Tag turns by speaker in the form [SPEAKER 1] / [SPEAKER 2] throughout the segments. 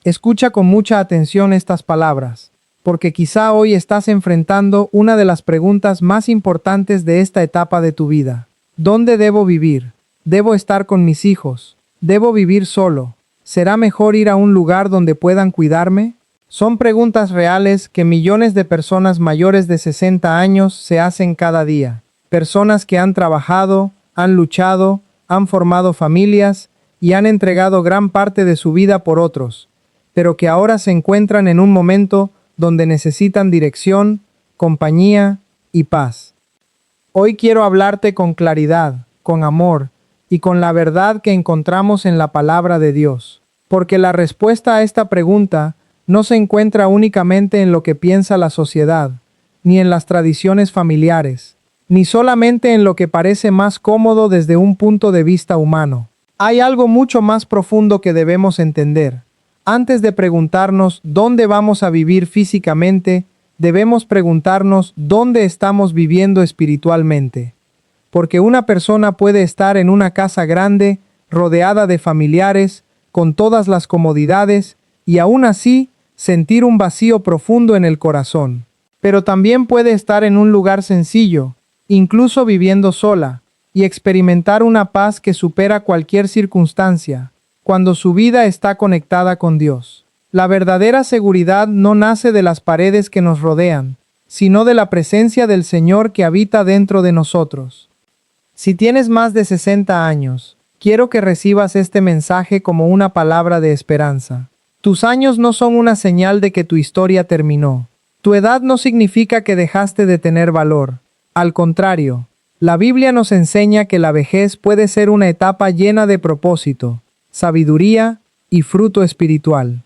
[SPEAKER 1] Escucha con mucha atención estas palabras, porque quizá hoy estás enfrentando una de las preguntas más importantes de esta etapa de tu vida. ¿Dónde debo vivir? ¿Debo estar con mis hijos? ¿Debo vivir solo? ¿Será mejor ir a un lugar donde puedan cuidarme? Son preguntas reales que millones de personas mayores de 60 años se hacen cada día. Personas que han trabajado, han luchado, han formado familias y han entregado gran parte de su vida por otros, pero que ahora se encuentran en un momento donde necesitan dirección, compañía y paz. Hoy quiero hablarte con claridad, con amor y con la verdad que encontramos en la palabra de Dios, porque la respuesta a esta pregunta no se encuentra únicamente en lo que piensa la sociedad, ni en las tradiciones familiares, ni solamente en lo que parece más cómodo desde un punto de vista humano. Hay algo mucho más profundo que debemos entender. Antes de preguntarnos dónde vamos a vivir físicamente, debemos preguntarnos dónde estamos viviendo espiritualmente. Porque una persona puede estar en una casa grande, rodeada de familiares, con todas las comodidades, y aún así sentir un vacío profundo en el corazón. Pero también puede estar en un lugar sencillo, incluso viviendo sola, y experimentar una paz que supera cualquier circunstancia, cuando su vida está conectada con Dios. La verdadera seguridad no nace de las paredes que nos rodean, sino de la presencia del Señor que habita dentro de nosotros. Si tienes más de 60 años, quiero que recibas este mensaje como una palabra de esperanza. Tus años no son una señal de que tu historia terminó. Tu edad no significa que dejaste de tener valor. Al contrario, la Biblia nos enseña que la vejez puede ser una etapa llena de propósito, sabiduría y fruto espiritual.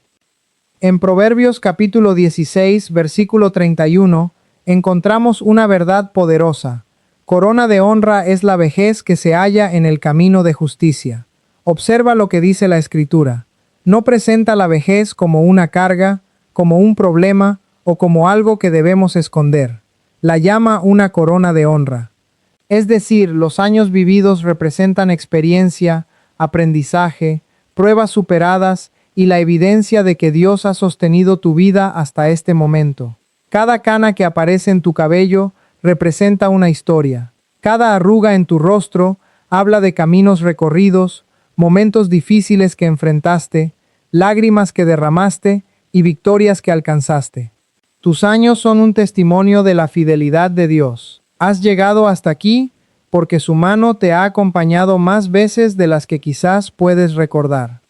[SPEAKER 1] En Proverbios capítulo 16, versículo 31, encontramos una verdad poderosa. Corona de honra es la vejez que se halla en el camino de justicia. Observa lo que dice la Escritura. No presenta la vejez como una carga, como un problema o como algo que debemos esconder. La llama una corona de honra. Es decir, los años vividos representan experiencia, aprendizaje, pruebas superadas y la evidencia de que Dios ha sostenido tu vida hasta este momento. Cada cana que aparece en tu cabello representa una historia. Cada arruga en tu rostro habla de caminos recorridos, momentos difíciles que enfrentaste, lágrimas que derramaste y victorias que alcanzaste. Tus años son un testimonio de la fidelidad de Dios. Has llegado hasta aquí porque su mano te ha acompañado más veces de las que quizás puedes recordar.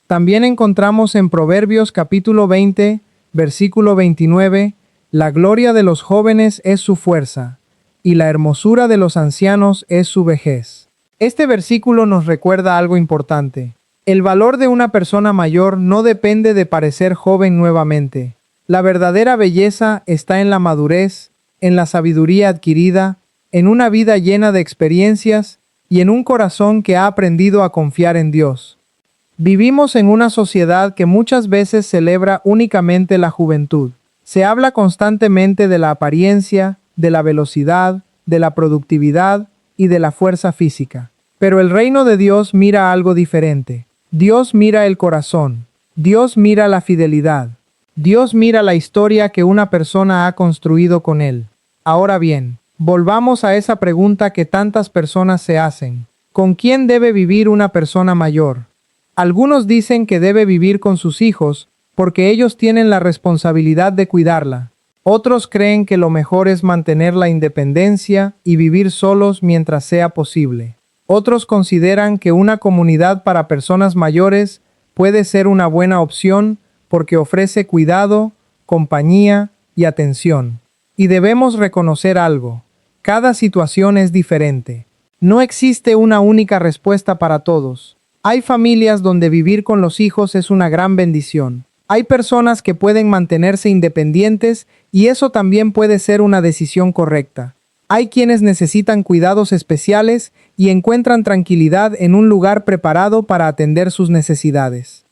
[SPEAKER 1] También encontramos en Proverbios capítulo 20, versículo 29, la gloria de los jóvenes es su fuerza, y la hermosura de los ancianos es su vejez. Este versículo nos recuerda algo importante. El valor de una persona mayor no depende de parecer joven nuevamente. La verdadera belleza está en la madurez, en la sabiduría adquirida, en una vida llena de experiencias y en un corazón que ha aprendido a confiar en Dios. Vivimos en una sociedad que muchas veces celebra únicamente la juventud. Se habla constantemente de la apariencia, de la velocidad, de la productividad y de la fuerza física. Pero el reino de Dios mira algo diferente. Dios mira el corazón. Dios mira la fidelidad. Dios mira la historia que una persona ha construido con Él. Ahora bien, volvamos a esa pregunta que tantas personas se hacen. ¿Con quién debe vivir una persona mayor? Algunos dicen que debe vivir con sus hijos porque ellos tienen la responsabilidad de cuidarla. Otros creen que lo mejor es mantener la independencia y vivir solos mientras sea posible. Otros consideran que una comunidad para personas mayores puede ser una buena opción porque ofrece cuidado, compañía y atención. Y debemos reconocer algo. Cada situación es diferente. No existe una única respuesta para todos. Hay familias donde vivir con los hijos es una gran bendición. Hay personas que pueden mantenerse independientes y eso también puede ser una decisión correcta. Hay quienes necesitan cuidados especiales y encuentran tranquilidad en un lugar preparado para atender sus necesidades.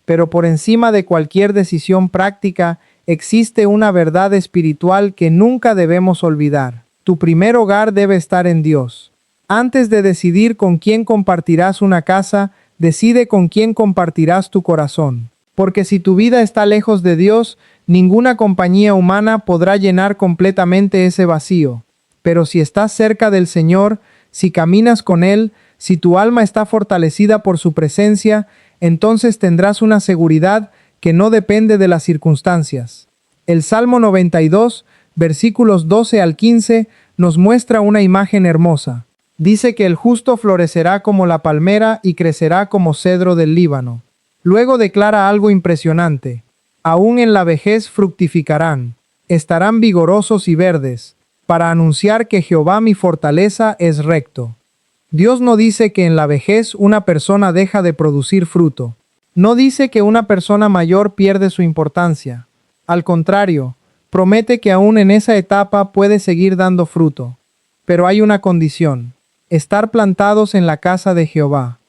[SPEAKER 1] Pero por encima de cualquier decisión práctica, existe una verdad espiritual que nunca debemos olvidar. Tu primer hogar debe estar en Dios. Antes de decidir con quién compartirás una casa, decide con quién compartirás tu corazón. Porque si tu vida está lejos de Dios, ninguna compañía humana podrá llenar completamente ese vacío. Pero si estás cerca del Señor, si caminas con Él, si tu alma está fortalecida por su presencia, entonces tendrás una seguridad que no depende de las circunstancias. El Salmo 92, versículos 12 al 15, nos muestra una imagen hermosa. Dice que el justo florecerá como la palmera y crecerá como cedro del Líbano. Luego declara algo impresionante. Aún en la vejez fructificarán, estarán vigorosos y verdes, para anunciar que Jehová mi fortaleza es recto. Dios no dice que en la vejez una persona deja de producir fruto. No dice que una persona mayor pierde su importancia. Al contrario, promete que aún en esa etapa puede seguir dando fruto. Pero hay una condición: estar plantados en la casa de Jehová.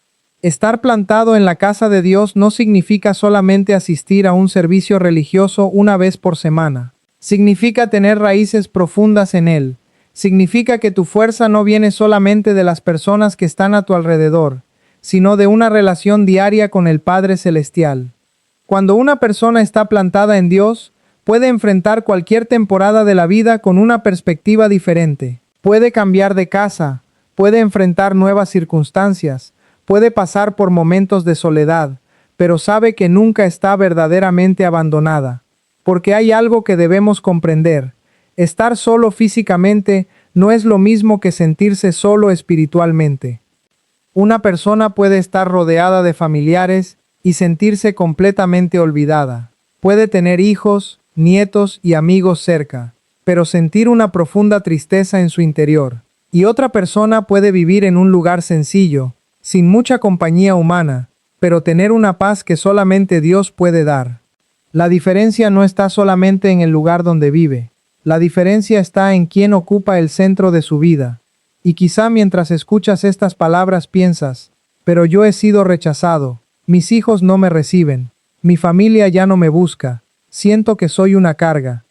[SPEAKER 1] Estar plantado en la casa de Dios no significa solamente asistir a un servicio religioso una vez por semana. Significa tener raíces profundas en Él. Significa que tu fuerza no viene solamente de las personas que están a tu alrededor, sino de una relación diaria con el Padre Celestial. Cuando una persona está plantada en Dios, puede enfrentar cualquier temporada de la vida con una perspectiva diferente. Puede cambiar de casa, puede enfrentar nuevas circunstancias, puede pasar por momentos de soledad, pero sabe que nunca está verdaderamente abandonada. Porque hay algo que debemos comprender: estar solo físicamente no es lo mismo que sentirse solo espiritualmente. Una persona puede estar rodeada de familiares y sentirse completamente olvidada. Puede tener hijos, nietos y amigos cerca, pero sentir una profunda tristeza en su interior. Y otra persona puede vivir en un lugar sencillo, sin mucha compañía humana, pero tener una paz que solamente Dios puede dar. La diferencia no está solamente en el lugar donde vive. La diferencia está en quién ocupa el centro de su vida. Y quizá mientras escuchas estas palabras piensas: pero yo he sido rechazado, mis hijos no me reciben, mi familia ya no me busca, siento que soy una carga.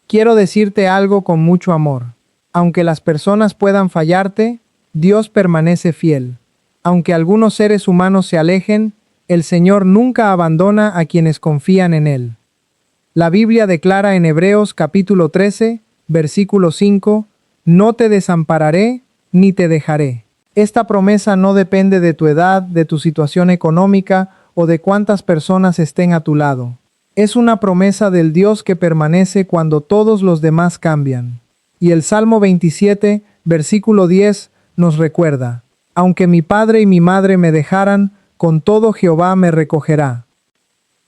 [SPEAKER 1] Quiero decirte algo con mucho amor. Aunque las personas puedan fallarte, Dios permanece fiel. Aunque algunos seres humanos se alejen, el Señor nunca abandona a quienes confían en Él. La Biblia declara en Hebreos capítulo 13, versículo 5, «No te desampararé, ni te dejaré». Esta promesa no depende de tu edad, de tu situación económica o de cuántas personas estén a tu lado. Es una promesa del Dios que permanece cuando todos los demás cambian. Y el Salmo 27, versículo 10, nos recuerda: «Aunque mi padre y mi madre me dejaran, con todo Jehová me recogerá».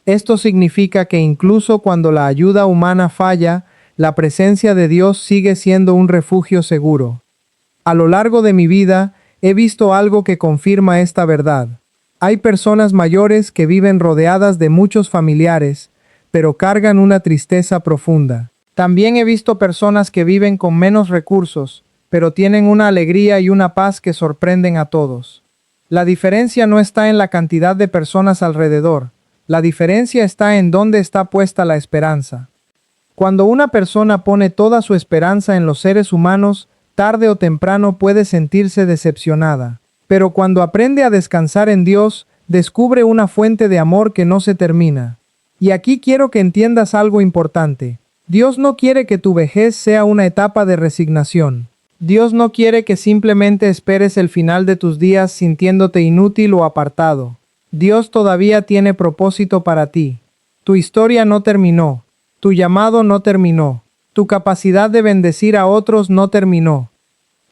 [SPEAKER 1] Esto significa que incluso cuando la ayuda humana falla, la presencia de Dios sigue siendo un refugio seguro. A lo largo de mi vida, he visto algo que confirma esta verdad. Hay personas mayores que viven rodeadas de muchos familiares, pero cargan una tristeza profunda. También he visto personas que viven con menos recursos, pero tienen una alegría y una paz que sorprenden a todos. La diferencia no está en la cantidad de personas alrededor. La diferencia está en dónde está puesta la esperanza. Cuando una persona pone toda su esperanza en los seres humanos, tarde o temprano puede sentirse decepcionada. Pero cuando aprende a descansar en Dios, descubre una fuente de amor que no se termina. Y aquí quiero que entiendas algo importante. Dios no quiere que tu vejez sea una etapa de resignación. Dios no quiere que simplemente esperes el final de tus días sintiéndote inútil o apartado. Dios todavía tiene propósito para ti. Tu historia no terminó. Tu llamado no terminó. Tu capacidad de bendecir a otros no terminó.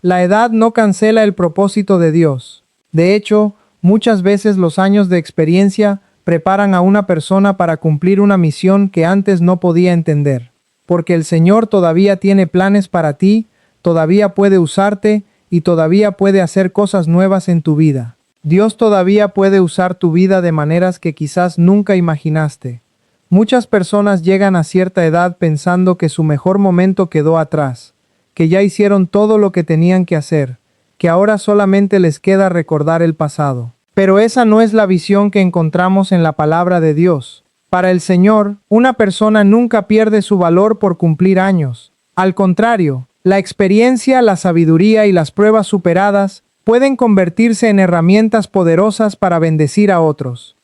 [SPEAKER 1] La edad no cancela el propósito de Dios. De hecho, muchas veces los años de experiencia preparan a una persona para cumplir una misión que antes no podía entender. Porque el Señor todavía tiene planes para ti, todavía puede usarte y todavía puede hacer cosas nuevas en tu vida. Dios todavía puede usar tu vida de maneras que quizás nunca imaginaste. Muchas personas llegan a cierta edad pensando que su mejor momento quedó atrás, que ya hicieron todo lo que tenían que hacer, que ahora solamente les queda recordar el pasado. Pero esa no es la visión que encontramos en la palabra de Dios. Para el Señor, una persona nunca pierde su valor por cumplir años. Al contrario, la experiencia, la sabiduría y las pruebas superadas pueden convertirse en herramientas poderosas para bendecir a otros.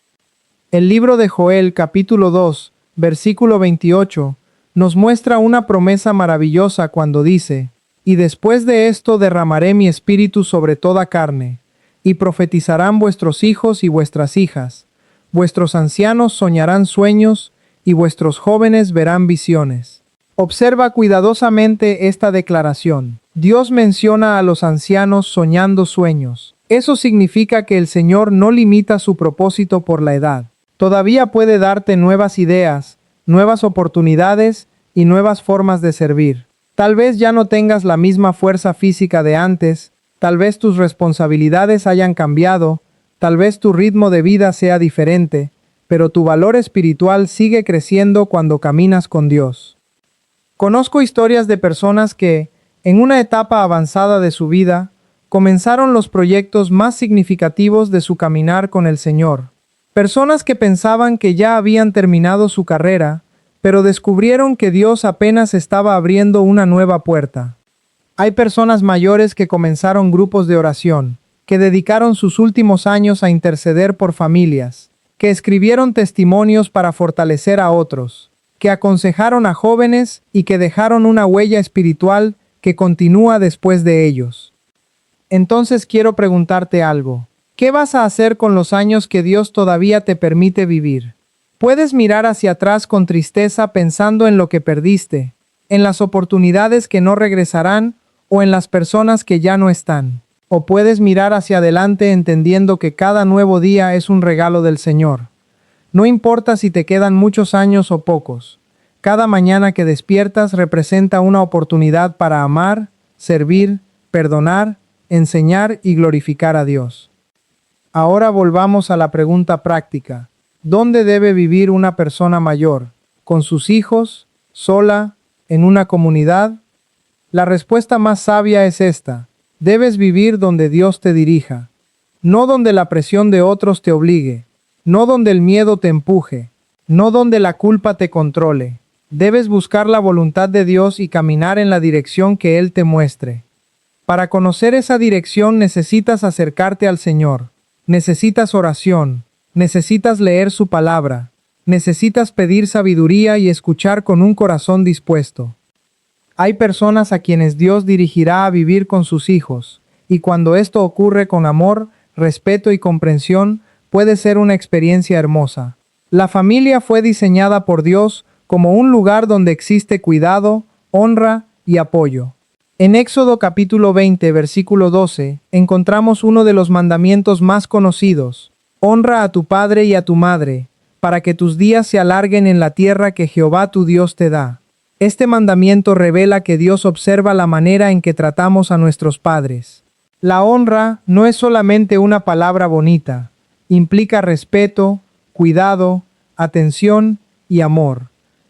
[SPEAKER 1] El libro de Joel, capítulo 2, versículo 28, nos muestra una promesa maravillosa cuando dice: «Y después de esto derramaré mi espíritu sobre toda carne, y profetizarán vuestros hijos y vuestras hijas, vuestros ancianos soñarán sueños, y vuestros jóvenes verán visiones». Observa cuidadosamente esta declaración. Dios menciona a los ancianos soñando sueños. Eso significa que el Señor no limita su propósito por la edad. Todavía puede darte nuevas ideas, nuevas oportunidades y nuevas formas de servir. Tal vez ya no tengas la misma fuerza física de antes, tal vez tus responsabilidades hayan cambiado, tal vez tu ritmo de vida sea diferente, pero tu valor espiritual sigue creciendo cuando caminas con Dios. Conozco historias de personas que, en una etapa avanzada de su vida, comenzaron los proyectos más significativos de su caminar con el Señor. Personas que pensaban que ya habían terminado su carrera, pero descubrieron que Dios apenas estaba abriendo una nueva puerta. Hay personas mayores que comenzaron grupos de oración, que dedicaron sus últimos años a interceder por familias, que escribieron testimonios para fortalecer a otros, que aconsejaron a jóvenes y que dejaron una huella espiritual que continúa después de ellos. Entonces quiero preguntarte algo. ¿Qué vas a hacer con los años que Dios todavía te permite vivir? Puedes mirar hacia atrás con tristeza pensando en lo que perdiste, en las oportunidades que no regresarán o en las personas que ya no están. O puedes mirar hacia adelante entendiendo que cada nuevo día es un regalo del Señor. No importa si te quedan muchos años o pocos. Cada mañana que despiertas representa una oportunidad para amar, servir, perdonar, enseñar y glorificar a Dios. Ahora volvamos a la pregunta práctica. ¿Dónde debe vivir una persona mayor? ¿Con sus hijos? ¿Sola? ¿En una comunidad? La respuesta más sabia es esta. Debes vivir donde Dios te dirija. No donde la presión de otros te obligue. No donde el miedo te empuje, no donde la culpa te controle. Debes buscar la voluntad de Dios y caminar en la dirección que Él te muestre. Para conocer esa dirección necesitas acercarte al Señor. Necesitas oración, necesitas leer su palabra, necesitas pedir sabiduría y escuchar con un corazón dispuesto. Hay personas a quienes Dios dirigirá a vivir con sus hijos, y cuando esto ocurre con amor, respeto y comprensión, puede ser una experiencia hermosa. La familia fue diseñada por Dios como un lugar donde existe cuidado, honra y apoyo. En Éxodo capítulo 20, versículo 12, encontramos uno de los mandamientos más conocidos. Honra a tu padre y a tu madre, para que tus días se alarguen en la tierra que Jehová tu Dios te da. Este mandamiento revela que Dios observa la manera en que tratamos a nuestros padres. La honra no es solamente una palabra bonita. Implica respeto, cuidado, atención y amor.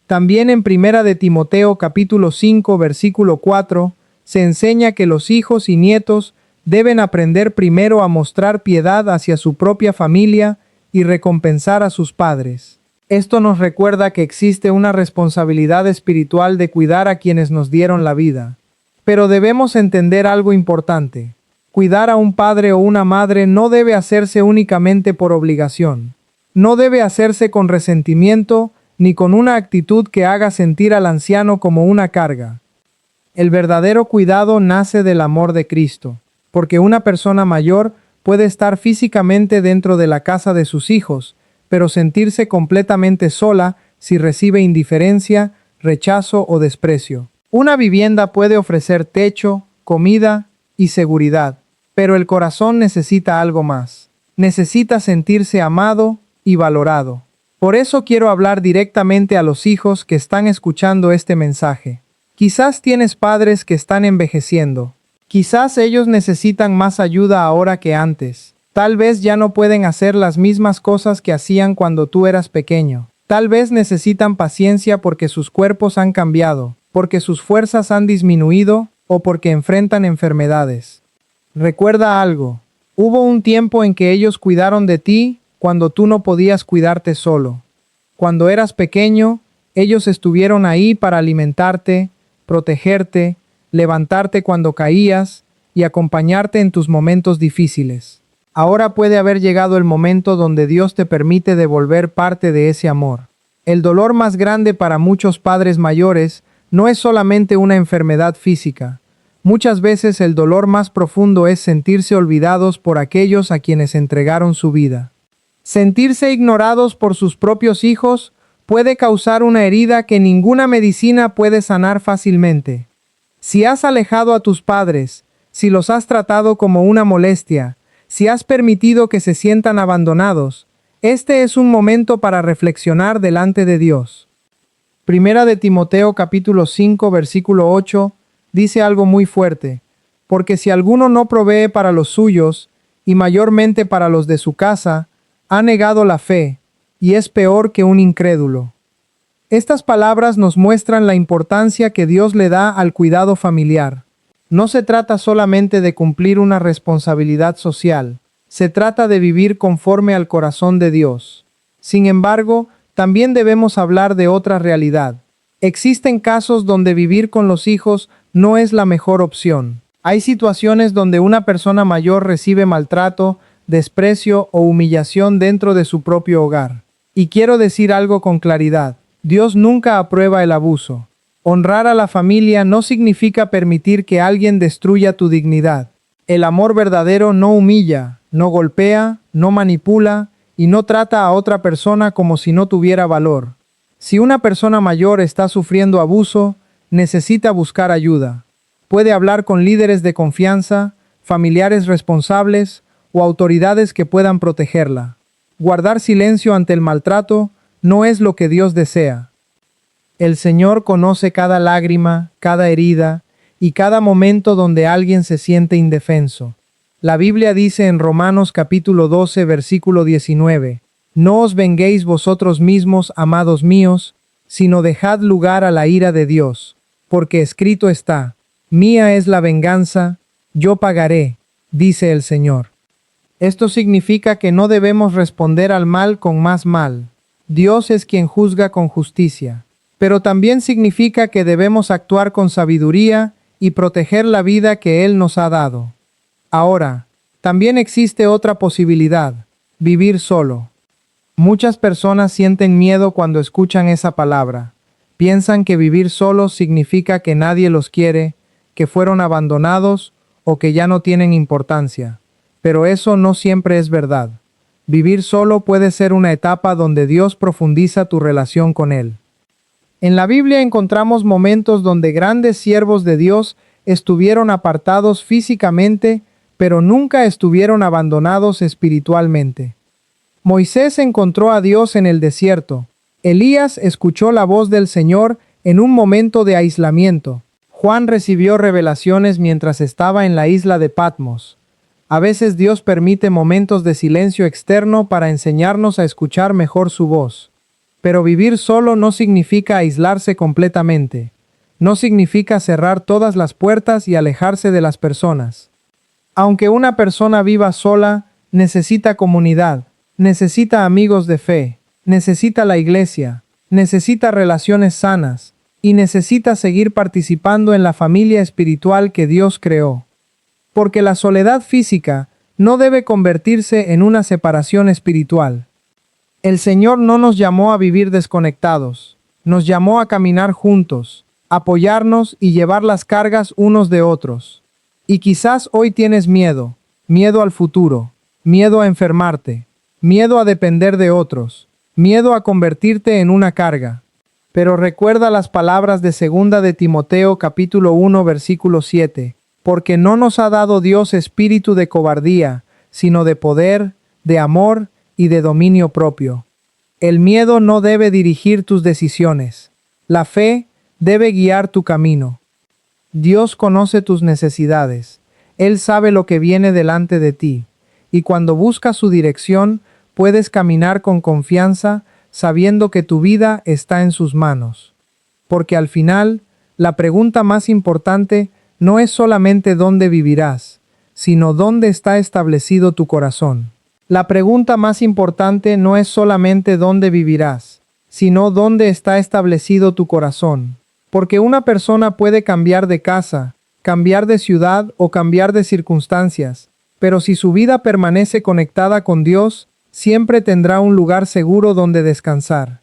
[SPEAKER 1] También en Primera de Timoteo capítulo 5 versículo 4 se enseña que los hijos y nietos deben aprender primero a mostrar piedad hacia su propia familia y recompensar a sus padres. Esto nos recuerda que existe una responsabilidad espiritual de cuidar a quienes nos dieron la vida. Pero debemos entender algo importante. Cuidar a un padre o una madre no debe hacerse únicamente por obligación. No debe hacerse con resentimiento ni con una actitud que haga sentir al anciano como una carga. El verdadero cuidado nace del amor de Cristo, porque una persona mayor puede estar físicamente dentro de la casa de sus hijos, pero sentirse completamente sola si recibe indiferencia, rechazo o desprecio. Una vivienda puede ofrecer techo, comida y seguridad. Pero el corazón necesita algo más. Necesita sentirse amado y valorado. Por eso quiero hablar directamente a los hijos que están escuchando este mensaje. Quizás tienes padres que están envejeciendo. Quizás ellos necesitan más ayuda ahora que antes. Tal vez ya no pueden hacer las mismas cosas que hacían cuando tú eras pequeño. Tal vez necesitan paciencia porque sus cuerpos han cambiado, porque sus fuerzas han disminuido o porque enfrentan enfermedades. Recuerda algo, hubo un tiempo en que ellos cuidaron de ti cuando tú no podías cuidarte solo. Cuando eras pequeño, ellos estuvieron ahí para alimentarte, protegerte, levantarte cuando caías y acompañarte en tus momentos difíciles. Ahora puede haber llegado el momento donde Dios te permite devolver parte de ese amor. El dolor más grande para muchos padres mayores no es solamente una enfermedad física. Muchas veces el dolor más profundo es sentirse olvidados por aquellos a quienes entregaron su vida. Sentirse ignorados por sus propios hijos puede causar una herida que ninguna medicina puede sanar fácilmente. Si has alejado a tus padres, si los has tratado como una molestia, si has permitido que se sientan abandonados, este es un momento para reflexionar delante de Dios. Primera de Timoteo capítulo 5 versículo 8 dice algo muy fuerte, porque si alguno no provee para los suyos, y mayormente para los de su casa, ha negado la fe, y es peor que un incrédulo. Estas palabras nos muestran la importancia que Dios le da al cuidado familiar. No se trata solamente de cumplir una responsabilidad social, se trata de vivir conforme al corazón de Dios. Sin embargo, también debemos hablar de otra realidad. Existen casos donde vivir con los hijos no es la mejor opción. Hay situaciones donde una persona mayor recibe maltrato, desprecio o humillación dentro de su propio hogar. Y quiero decir algo con claridad. Dios nunca aprueba el abuso. Honrar a la familia no significa permitir que alguien destruya tu dignidad. El amor verdadero no humilla, no golpea, no manipula y no trata a otra persona como si no tuviera valor. Si una persona mayor está sufriendo abuso, necesita buscar ayuda. Puede hablar con líderes de confianza, familiares responsables o autoridades que puedan protegerla. Guardar silencio ante el maltrato no es lo que Dios desea. El Señor conoce cada lágrima, cada herida y cada momento donde alguien se siente indefenso. La Biblia dice en Romanos capítulo 12 versículo 19, «No os venguéis vosotros mismos, amados míos, sino dejad lugar a la ira de Dios, porque escrito está, mía es la venganza, yo pagaré, dice el Señor». Esto significa que no debemos responder al mal con más mal. Dios es quien juzga con justicia. Pero también significa que debemos actuar con sabiduría y proteger la vida que Él nos ha dado. Ahora, también existe otra posibilidad, vivir solo. Muchas personas sienten miedo cuando escuchan esa palabra. Piensan que vivir solos significa que nadie los quiere, que fueron abandonados o que ya no tienen importancia. Pero eso no siempre es verdad. Vivir solo puede ser una etapa donde Dios profundiza tu relación con Él. En la Biblia encontramos momentos donde grandes siervos de Dios estuvieron apartados físicamente, pero nunca estuvieron abandonados espiritualmente. Moisés encontró a Dios en el desierto. Elías escuchó la voz del Señor en un momento de aislamiento. Juan recibió revelaciones mientras estaba en la isla de Patmos. A veces Dios permite momentos de silencio externo para enseñarnos a escuchar mejor su voz. Pero vivir solo no significa aislarse completamente. No significa cerrar todas las puertas y alejarse de las personas. Aunque una persona viva sola, necesita comunidad, necesita amigos de fe, necesita la iglesia, necesita relaciones sanas y necesita seguir participando en la familia espiritual que Dios creó. Porque la soledad física no debe convertirse en una separación espiritual. El Señor no nos llamó a vivir desconectados, nos llamó a caminar juntos, apoyarnos y llevar las cargas unos de otros. Y quizás hoy tienes miedo, miedo al futuro, miedo a enfermarte, miedo a depender de otros, miedo a convertirte en una carga. Pero recuerda las palabras de 2 de Timoteo capítulo 1 versículo 7, porque no nos ha dado Dios espíritu de cobardía, sino de poder, de amor y de dominio propio. El miedo no debe dirigir tus decisiones. La fe debe guiar tu camino. Dios conoce tus necesidades. Él sabe lo que viene delante de ti. Y cuando buscas su dirección, puedes caminar con confianza, sabiendo que tu vida está en sus manos. Porque al final, la pregunta más importante no es solamente dónde vivirás, sino dónde está establecido tu corazón. La pregunta más importante no es solamente dónde vivirás, sino dónde está establecido tu corazón. Porque una persona puede cambiar de casa, cambiar de ciudad o cambiar de circunstancias, pero si su vida permanece conectada con Dios, siempre tendrá un lugar seguro donde descansar.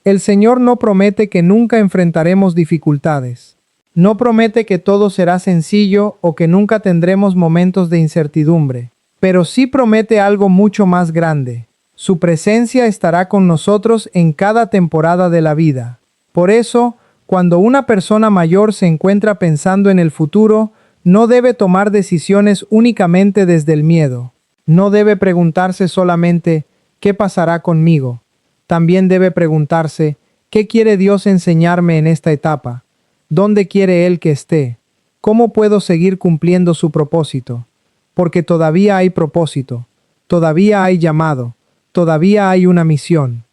[SPEAKER 1] El Señor no promete que nunca enfrentaremos dificultades. No promete que todo será sencillo o que nunca tendremos momentos de incertidumbre, pero sí promete algo mucho más grande. Su presencia estará con nosotros en cada temporada de la vida. Por eso, cuando una persona mayor se encuentra pensando en el futuro, no debe tomar decisiones únicamente desde el miedo. No debe preguntarse solamente, ¿qué pasará conmigo? También debe preguntarse, ¿qué quiere Dios enseñarme en esta etapa? ¿Dónde quiere Él que esté? ¿Cómo puedo seguir cumpliendo su propósito? Porque todavía hay propósito, todavía hay llamado, todavía hay una misión.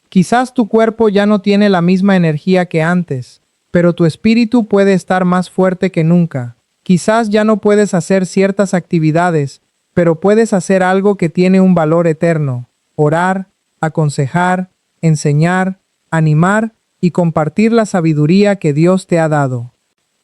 [SPEAKER 1] Quizás tu cuerpo ya no tiene la misma energía que antes, pero tu espíritu puede estar más fuerte que nunca. Quizás ya no puedes hacer ciertas actividades, pero puedes hacer algo que tiene un valor eterno: orar, aconsejar, enseñar, animar y compartir la sabiduría que Dios te ha dado.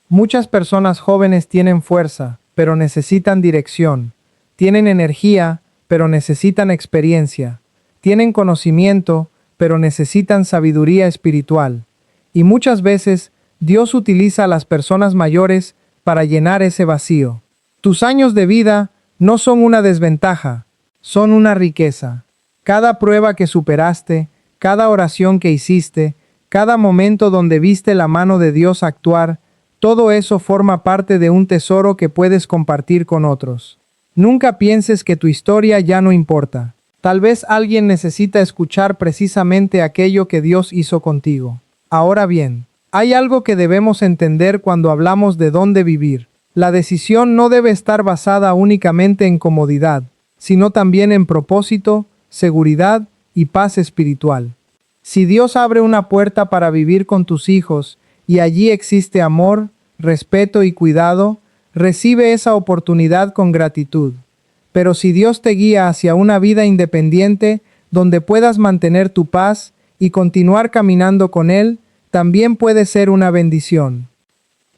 [SPEAKER 1] Muchas personas jóvenes tienen fuerza, pero necesitan dirección. Tienen energía, pero necesitan experiencia. Tienen conocimiento, pero necesitan sabiduría espiritual. Y muchas veces, Dios utiliza a las personas mayores para llenar ese vacío. Tus años de vida no son una desventaja, son una riqueza. Cada prueba que superaste, cada oración que hiciste, cada momento donde viste la mano de Dios actuar, todo eso forma parte de un tesoro que puedes compartir con otros. Nunca pienses que tu historia ya no importa. Tal vez alguien necesita escuchar precisamente aquello que Dios hizo contigo. Ahora bien, hay algo que debemos entender cuando hablamos de dónde vivir. La decisión no debe estar basada únicamente en comodidad, sino también en propósito, seguridad y paz espiritual. Si Dios abre una puerta para vivir con tus hijos y allí existe amor, respeto y cuidado, recibe esa oportunidad con gratitud. Pero si Dios te guía hacia una vida independiente donde puedas mantener tu paz y continuar caminando con Él, también puede ser una bendición.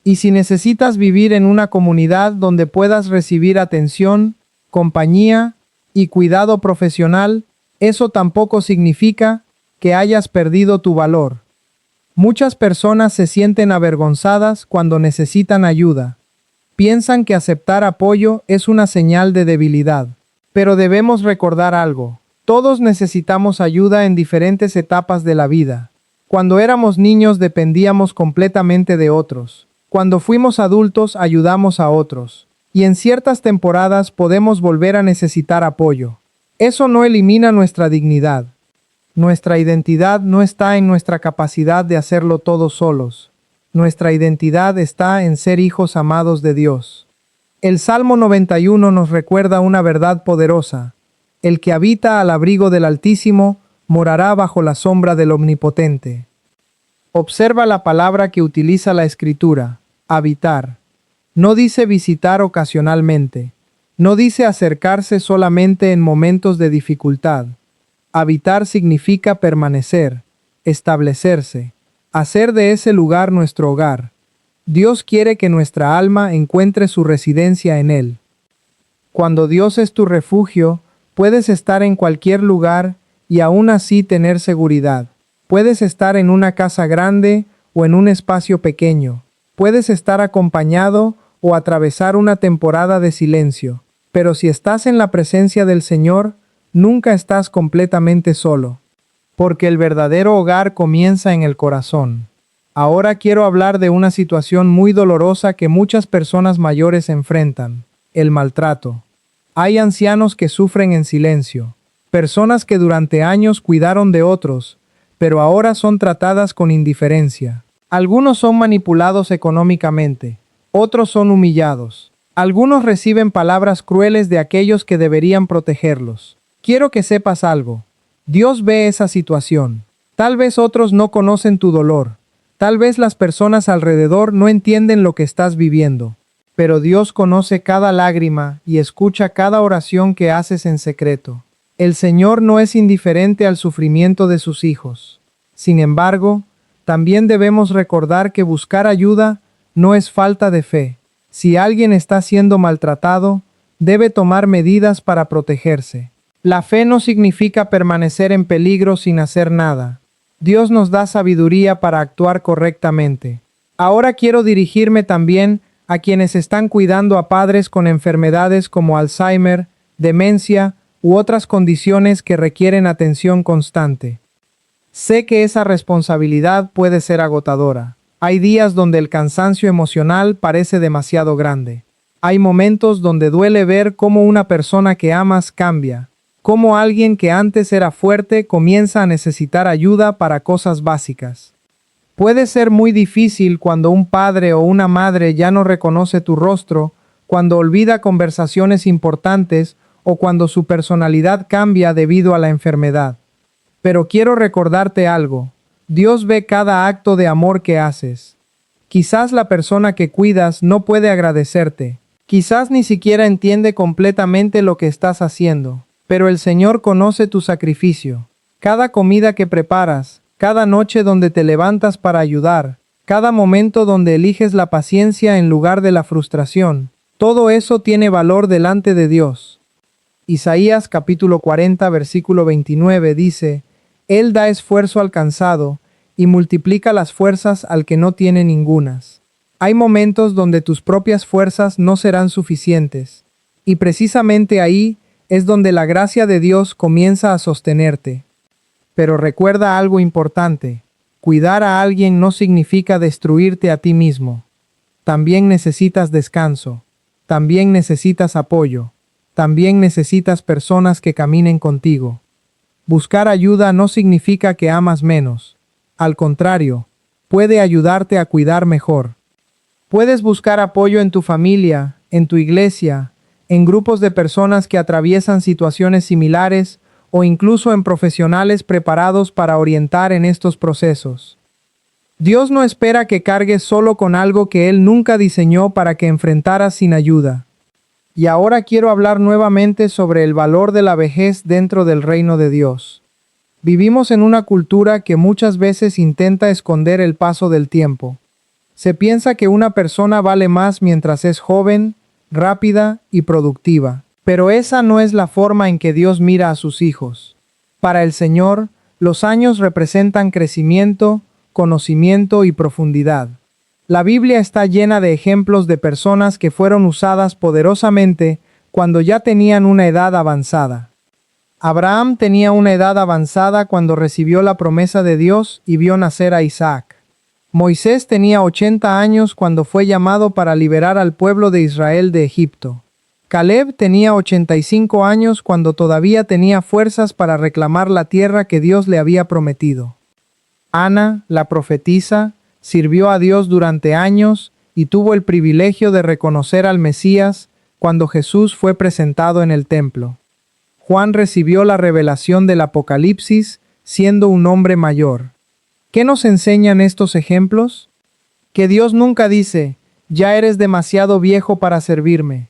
[SPEAKER 1] Y si necesitas vivir en una comunidad donde puedas recibir atención, compañía y cuidado profesional, eso tampoco significa que hayas perdido tu valor. Muchas personas se sienten avergonzadas cuando necesitan ayuda. Piensan que aceptar apoyo es una señal de debilidad. Pero debemos recordar algo. Todos necesitamos ayuda en diferentes etapas de la vida. Cuando éramos niños dependíamos completamente de otros. Cuando fuimos adultos ayudamos a otros. Y en ciertas temporadas podemos volver a necesitar apoyo. Eso no elimina nuestra dignidad. Nuestra identidad no está en nuestra capacidad de hacerlo todos solos. Nuestra identidad está en ser hijos amados de Dios. El Salmo 91 nos recuerda una verdad poderosa. El que habita al abrigo del Altísimo morará bajo la sombra del Omnipotente. Observa la palabra que utiliza la Escritura: habitar. No dice visitar ocasionalmente. No dice acercarse solamente en momentos de dificultad. Habitar significa permanecer, establecerse, hacer de ese lugar nuestro hogar. Dios quiere que nuestra alma encuentre su residencia en Él. Cuando Dios es tu refugio, puedes estar en cualquier lugar y aún así tener seguridad. Puedes estar en una casa grande o en un espacio pequeño. Puedes estar acompañado o atravesar una temporada de silencio. Pero si estás en la presencia del Señor, nunca estás completamente solo. Porque el verdadero hogar comienza en el corazón. Ahora quiero hablar de una situación muy dolorosa que muchas personas mayores enfrentan: el maltrato. Hay ancianos que sufren en silencio, personas que durante años cuidaron de otros, pero ahora son tratadas con indiferencia. Algunos son manipulados económicamente, otros son humillados. Algunos reciben palabras crueles de aquellos que deberían protegerlos. Quiero que sepas algo. Dios ve esa situación. Tal vez otros no conocen tu dolor. Tal vez las personas alrededor no entienden lo que estás viviendo. Pero Dios conoce cada lágrima y escucha cada oración que haces en secreto. El Señor no es indiferente al sufrimiento de sus hijos. Sin embargo, también debemos recordar que buscar ayuda no es falta de fe. Si alguien está siendo maltratado, debe tomar medidas para protegerse. La fe no significa permanecer en peligro sin hacer nada. Dios nos da sabiduría para actuar correctamente. Ahora quiero dirigirme también a quienes están cuidando a padres con enfermedades como Alzheimer, demencia u otras condiciones que requieren atención constante. Sé que esa responsabilidad puede ser agotadora. Hay días donde el cansancio emocional parece demasiado grande. Hay momentos donde duele ver cómo una persona que amas cambia, cómo alguien que antes era fuerte comienza a necesitar ayuda para cosas básicas. Puede ser muy difícil cuando un padre o una madre ya no reconoce tu rostro, cuando olvida conversaciones importantes o cuando su personalidad cambia debido a la enfermedad. Pero quiero recordarte algo. Dios ve cada acto de amor que haces. Quizás la persona que cuidas no puede agradecerte. Quizás ni siquiera entiende completamente lo que estás haciendo. Pero el Señor conoce tu sacrificio. Cada comida que preparas, cada noche donde te levantas para ayudar, cada momento donde eliges la paciencia en lugar de la frustración, todo eso tiene valor delante de Dios. Isaías capítulo 40 versículo 29 dice: Él da esfuerzo al cansado y multiplica las fuerzas al que no tiene ningunas. Hay momentos donde tus propias fuerzas no serán suficientes, y precisamente ahí es donde la gracia de Dios comienza a sostenerte. Pero recuerda algo importante: cuidar a alguien no significa destruirte a ti mismo. También necesitas descanso, también necesitas apoyo, también necesitas personas que caminen contigo. Buscar ayuda no significa que amas menos. Al contrario, puede ayudarte a cuidar mejor. Puedes buscar apoyo en tu familia, en tu iglesia, en grupos de personas que atraviesan situaciones similares o incluso en profesionales preparados para orientar en estos procesos. Dios no espera que cargues solo con algo que Él nunca diseñó para que enfrentaras sin ayuda. Y ahora quiero hablar nuevamente sobre el valor de la vejez dentro del reino de Dios. Vivimos en una cultura que muchas veces intenta esconder el paso del tiempo. Se piensa que una persona vale más mientras es joven, rápida y productiva. Pero esa no es la forma en que Dios mira a sus hijos. Para el Señor, los años representan crecimiento, conocimiento y profundidad. La Biblia está llena de ejemplos de personas que fueron usadas poderosamente cuando ya tenían una edad avanzada. Abraham tenía una edad avanzada cuando recibió la promesa de Dios y vio nacer a Isaac. Moisés tenía 80 años cuando fue llamado para liberar al pueblo de Israel de Egipto. Caleb tenía 85 años cuando todavía tenía fuerzas para reclamar la tierra que Dios le había prometido. Ana, la profetisa, sirvió a Dios durante años y tuvo el privilegio de reconocer al Mesías cuando Jesús fue presentado en el templo. Juan recibió la revelación del Apocalipsis siendo un hombre mayor. ¿Qué nos enseñan estos ejemplos? Que Dios nunca dice: ya eres demasiado viejo para servirme.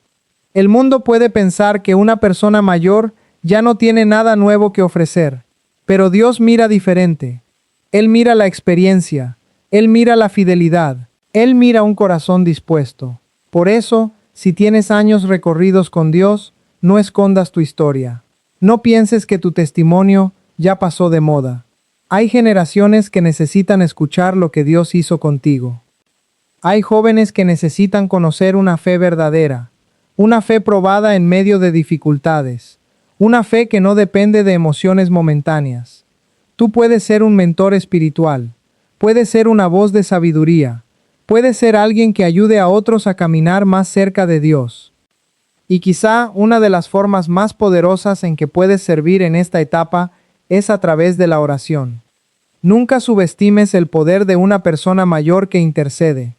[SPEAKER 1] El mundo puede pensar que una persona mayor ya no tiene nada nuevo que ofrecer, pero Dios mira diferente. Él mira la experiencia, Él mira la fidelidad, Él mira un corazón dispuesto. Por eso, si tienes años recorridos con Dios, no escondas tu historia. No pienses que tu testimonio ya pasó de moda. Hay generaciones que necesitan escuchar lo que Dios hizo contigo. Hay jóvenes que necesitan conocer una fe verdadera, una fe probada en medio de dificultades, una fe que no depende de emociones momentáneas. Tú puedes ser un mentor espiritual, puedes ser una voz de sabiduría, puedes ser alguien que ayude a otros a caminar más cerca de Dios. Y quizá una de las formas más poderosas en que puedes servir en esta etapa es a través de la oración. Nunca subestimes el poder de una persona mayor que intercede.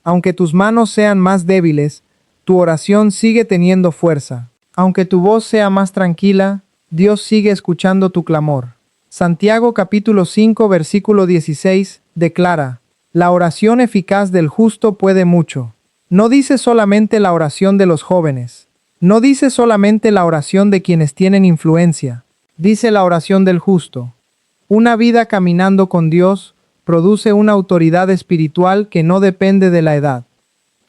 [SPEAKER 1] Aunque tus manos sean más débiles, tu oración sigue teniendo fuerza. Aunque tu voz sea más tranquila, Dios sigue escuchando tu clamor. Santiago capítulo 5 versículo 16 declara: la oración eficaz del justo puede mucho. No dice solamente la oración de los jóvenes. No dice solamente la oración de quienes tienen influencia. Dice la oración del justo. Una vida caminando con Dios produce una autoridad espiritual que no depende de la edad.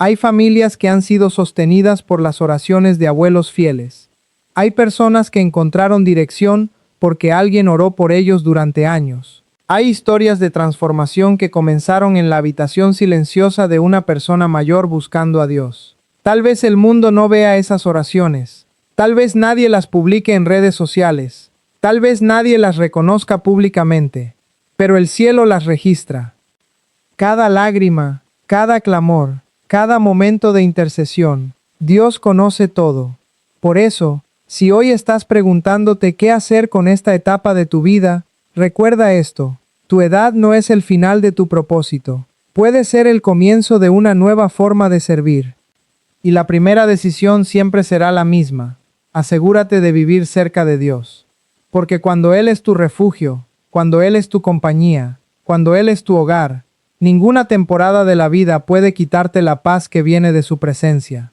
[SPEAKER 1] Hay familias que han sido sostenidas por las oraciones de abuelos fieles. Hay personas que encontraron dirección porque alguien oró por ellos durante años. Hay historias de transformación que comenzaron en la habitación silenciosa de una persona mayor buscando a Dios. Tal vez el mundo no vea esas oraciones. Tal vez nadie las publique en redes sociales. Tal vez nadie las reconozca públicamente. Pero el cielo las registra. Cada lágrima, cada clamor, cada momento de intercesión, Dios conoce todo. Por eso, si hoy estás preguntándote qué hacer con esta etapa de tu vida, recuerda esto: tu edad no es el final de tu propósito. Puede ser el comienzo de una nueva forma de servir. Y la primera decisión siempre será la misma. Asegúrate de vivir cerca de Dios. Porque cuando Él es tu refugio, cuando Él es tu compañía, cuando Él es tu hogar, ninguna temporada de la vida puede quitarte la paz que viene de su presencia.